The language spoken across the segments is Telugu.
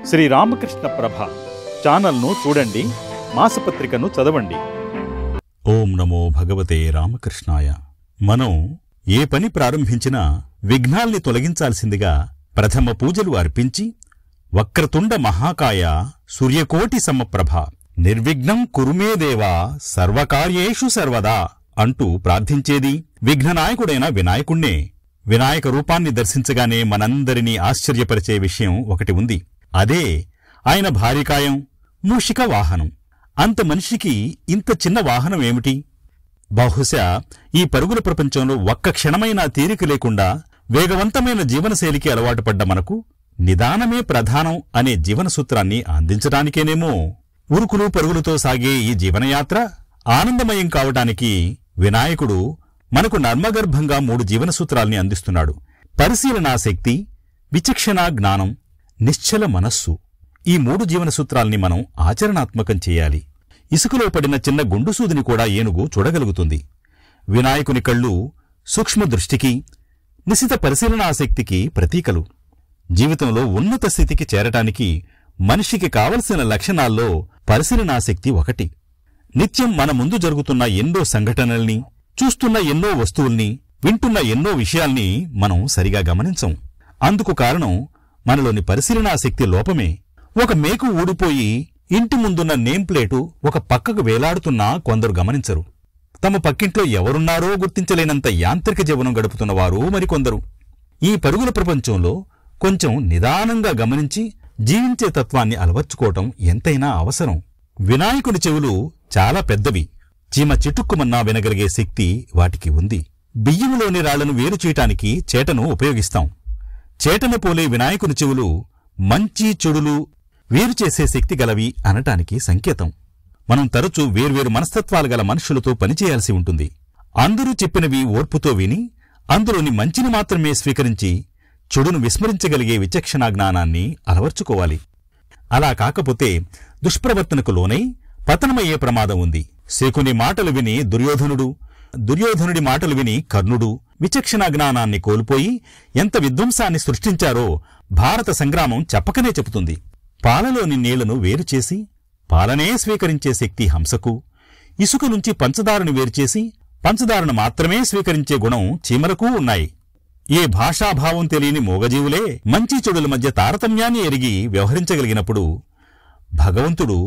శ్రీ రామకృష్ణ ప్రభ ఛానల్ను చూడండి, మాసపత్రికను చదవండి. ఓం నమో భగవతే రామకృష్ణాయ. మనం ఏ పని ప్రారంభించినా విఘ్నాల్ని తొలగించాల్సిందిగా ప్రథమ పూజలు అర్పించి వక్రతుండ మహాకాయ సూర్యకోటి సమప్రభ నిర్విఘ్నం కురుమే దేవా సర్వకార్యేషు సర్వదా అంటూ ప్రార్థించేది విఘ్ననాయకుడైన వినాయకుణ్ణే. వినాయక రూపాన్ని దర్శించగానే మనందరినీ ఆశ్చర్యపరిచే విషయం ఒకటి ఉంది. అదే ఆయన భారీకాయం, మూషిక వాహనం. అంత మనిషికి ఇంత చిన్న వాహనం ఏమిటి? బహుశా ఈ పరుగుల ప్రపంచంలో ఒక్క క్షణమైనా తీరిక లేకుండా వేగవంతమైన జీవనశైలికి అలవాటు పడ్డ మనకు నిదానమే ప్రధానం అనే జీవన సూత్రాన్ని అందించడానికేనేమో. ఉరుకులు పరుగులతో సాగే ఈ జీవనయాత్ర ఆనందమయం కావటానికి వినాయకుడు మనకు నర్మగర్భంగా 3 జీవన సూత్రాల్ని అందిస్తున్నాడు. పరిశీలనాశక్తి, విచక్షణా జ్ఞానం, నిశ్చల మనస్సు. ఈ 3 జీవన సూత్రాల్ని మనం ఆచరణాత్మకం చేయాలి. ఇసుకలో పడిన చిన్న గుండుసూదిని కూడా ఏనుగు చూడగలుగుతుంది. వినాయకుని కళ్ళు సూక్ష్మదృష్టికి, నిశిత పరిశీలనాశక్తికి ప్రతీకలు. జీవితంలో ఉన్నత స్థితికి చేరటానికి మనిషికి కావలసిన లక్షణాల్లో పరిశీలనాశక్తి ఒకటి. నిత్యం మన ముందు జరుగుతున్న ఎన్నో సంఘటనల్ని, చూస్తున్న ఎన్నో వస్తువుల్ని, వింటున్న ఎన్నో విషయాల్ని మనం సరిగా గమనించం. అందుకు కారణం మనలోని పరిశీలనాశక్తి లోపమే. ఒక మేకు ఊడిపోయి ఇంటి ముందున్న నేమ్ ప్లేటు ఒక పక్కకు వేలాడుతున్నా కొందరు గమనించరు. తమ పక్కింట్లో ఎవరున్నారో గుర్తించలేనంత యాంత్రిక జీవనం గడుపుతున్నవారు మరికొందరు. ఈ పరుగుల ప్రపంచంలో కొంచెం నిదానంగా గమనించి జీవించే తత్వాన్ని అలవర్చుకోవటం ఎంతైనా అవసరం. వినాయకుని చెవులు చాలా పెద్దవి. చీమ చిటుక్కుమన్నా వినగలిగే శక్తి వాటికి ఉంది. బియ్యంలోని రాళ్లను వేరు చేయటానికి చేటను ఉపయోగిస్తాం. చేటను పోలే వినాయకుని చెవులు మంచి చెడులు వేరుచేసే శక్తి గలవి అనటానికి సంకేతం. మనం తరచూ వేర్వేరు మనస్తత్వాలు గల మనుషులతో పనిచేయాల్సి ఉంటుంది. అందరూ చెప్పినవి ఓర్పుతో విని అందులోని మంచిని మాత్రమే స్వీకరించి చెడును విస్మరించగలిగే విచక్షణా జ్ఞానాన్ని అలవర్చుకోవాలి. అలా కాకపోతే దుష్ప్రవర్తనకు లోనై పతనమయ్యే ప్రమాదం ఉంది. శకుని మాటలు విని దుర్యోధనుడు, దుర్యోధనుడి మాటలు విని కర్ణుడు విచక్షణా జ్ఞానాన్ని కోల్పోయి ఎంత విధ్వంసాన్ని సృష్టించారో భారత సంగ్రామం చెప్పకనే చెబుతుంది. పాలలోని నీళ్లను వేరుచేసి పాలనే స్వీకరించే శక్తి హంసకు, ఇసుక నుంచి పంచదారను వేరుచేసి పంచదారను మాత్రమే స్వీకరించే గుణం చీమలకు ఉన్నాయి. ఏ భాషాభావం తెలియని మూగజీవులే మంచి చెడుల మధ్య తారతమ్యాన్ని ఎరిగి వ్యవహరించగలిగినప్పుడు భగవంతుడు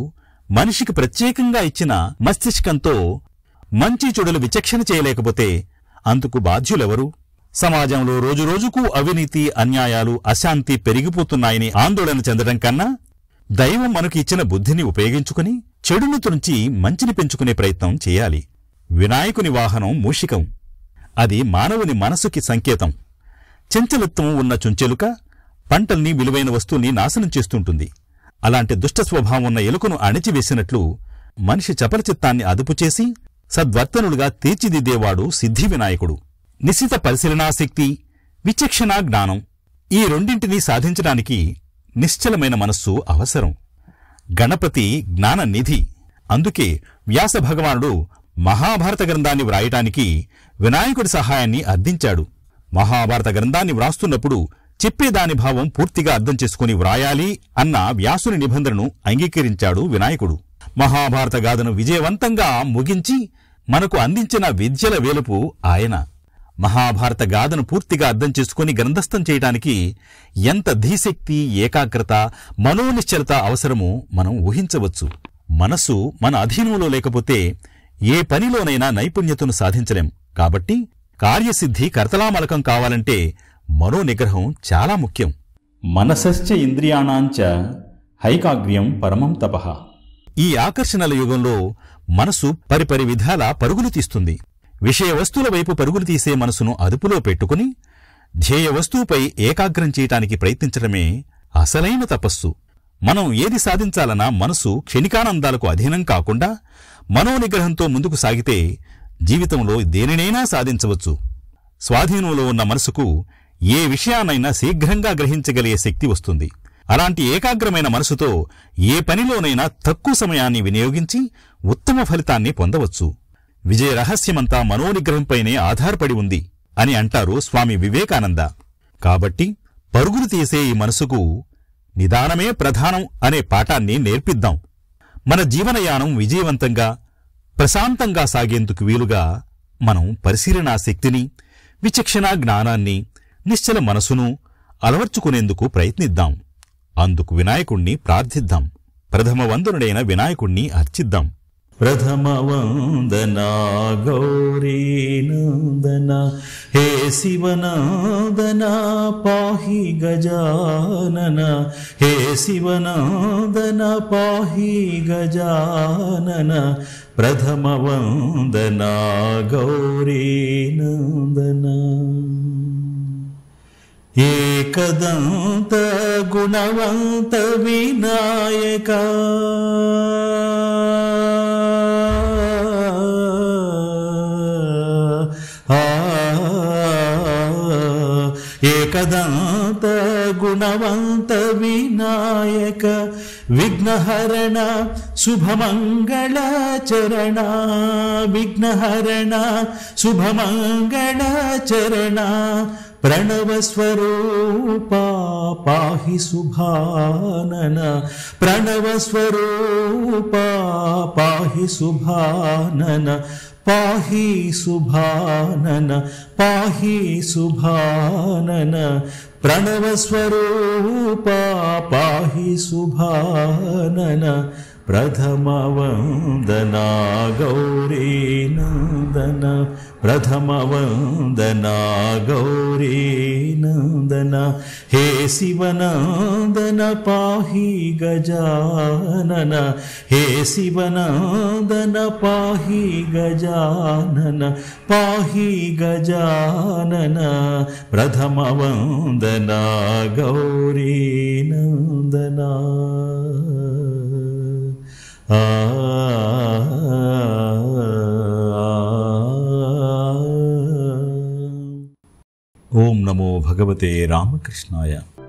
మనిషికి ప్రత్యేకంగా ఇచ్చిన మస్తిష్కంతో మంచి చెడులు విచక్షణ చేయలేకపోతే అందుకు బాధ్యులెవరు? సమాజంలో రోజురోజుకు అవినీతి, అన్యాయాలు, అశాంతి పెరిగిపోతున్నాయని ఆందోళన చెందడం కన్నా దైవం మనకు ఇచ్చిన బుద్ధిని ఉపయోగించుకుని చెడును తుంచి మంచిని పెంచుకునే ప్రయత్నం చేయాలి. వినాయకుని వాహనం మూషికం. అది మానవుని మనసుకి సంకేతం. చంచలత్వం ఉన్న చుంచెలుక పంటల్ని, విలువైన వస్తువుని నాశనం చేస్తుంటుంది. అలాంటి దుష్ట స్వభావం ఉన్న ఎలుకను అణిచివేసినట్లు మనిషి చపలచిత్తాన్ని అదుపుచేసి సద్వర్తనులుగా తీర్చిదిద్దేవాడు సిద్ధి వినాయకుడు. నిశిత పరిశీలనాశక్తి, విచక్షణా జ్ఞానం, ఈ రెండింటినీ సాధించడానికి నిశ్చలమైన మనస్సు అవసరం. గణపతి జ్ఞాన నిధి. అందుకే వ్యాస భగవానుడు మహాభారత గ్రంథాన్ని వ్రాయటానికి వినాయకుడి సహాయాన్ని అర్థించాడు. మహాభారత గ్రంథాన్ని వ్రాస్తున్నప్పుడు చెప్పేదాని భావం పూర్తిగా అర్థం చేసుకుని వ్రాయాలి అన్న వ్యాసుని నిబంధనను అంగీకరించాడు వినాయకుడు. మహాభారత గాథను విజయవంతంగా ముగించి మనకు అందించిన విద్యల వేలుపు ఆయన. మహాభారత గాథను పూర్తిగా అర్థం చేసుకుని గ్రంథస్థం చేయటానికి ఎంత ధీశక్తి, ఏకాగ్రత, మనోనిశ్చలత అవసరమో మనం ఊహించవచ్చు. మనస్సు మన అధీనంలో లేకపోతే ఏ పనిలోనైనా నైపుణ్యతను సాధించలేం. కాబట్టి కార్యసిద్ధి కర్తలామలకం కావాలంటే మనోనిగ్రహం చాలా ముఖ్యం. మనసశ్చ ఇంద్రియాణాంచ హైకాగ్ర్యం పరమం తపః. ఈ ఆకర్షణల యుగంలో మనసు పరిపరి విధాల పరుగులు తీస్తుంది. విషయ వస్తువుల వైపు పరుగులు తీసే మనసును అదుపులో పెట్టుకుని ధ్యేయ వస్తువుపై ఏకాగ్రం చేయటానికి ప్రయత్నించడమే అసలైన తపస్సు. మనం ఏది సాధించాలన్నా మనసు క్షణికానందాలకు అధీనం కాకుండా మనోనిగ్రహంతో ముందుకు సాగితే జీవితంలో దేనినైనా సాధించవచ్చు. స్వాధీనంలో ఉన్న మనసుకు ఏ విషయాన్నైనా శీఘ్రంగా గ్రహించగలిగే శక్తి వస్తుంది. అలాంటి ఏకాగ్రమైన మనసుతో ఏ పనిలోనైనా తక్కువ సమయాన్ని వినియోగించి ఉత్తమ ఫలితాన్ని పొందవచ్చు. విజయ రహస్యమంతా మనోనిగ్రహంపైనే ఆధారపడి ఉంది అని అంటారు స్వామి వివేకానంద. కాబట్టి పరుగులు తీసే ఈ మనసుకు నిదానమే ప్రధానం అనే పాఠాన్ని నేర్పిద్దాం. మన జీవనయానం విజయవంతంగా, ప్రశాంతంగా సాగేందుకు వీలుగా మనం పరిశీలనా శక్తిని, విచక్షణా జ్ఞానాన్ని, నిశ్చల మనసును అలవర్చుకునేందుకు ప్రయత్నిద్దాం. అందుకు వినాయకుణ్ణి ప్రార్థిద్దాం. ప్రథమ వందనుడైన వినాయకుణ్ణి అర్చిద్దాం. ప్రథమ వందనా గౌరీనందన హే శివనందన పాహి గజానన హే శివనందన పాహి గజానన ప్రథమ వందనా గౌరీనందన ఏకదంత గుణవంత వినాయక ఏకదంత గుణవంత వినాయక విఘ్నహరణ శుభమంగళ చరణ విఘ్నహరణ శుభమంగళ చరణ ప్రణవస్వరూపా పాహి శుభానన ప్రణవస్వరూపా పాహి శుభానన పాహి శుభానన పాహి శుభానన ప్రణవస్వరూపా పాహి శుభానన ప్రథమ వందనా గౌరీనందన ప్రథమ వందనా గౌరీనందన హే శివనందన పాహి గజానన హే శివనందన పాహి గజానన పాహి గజానన ప్రథమ వందనా గౌరీనందన ఓం నమో భగవతే రామకృష్ణాయ.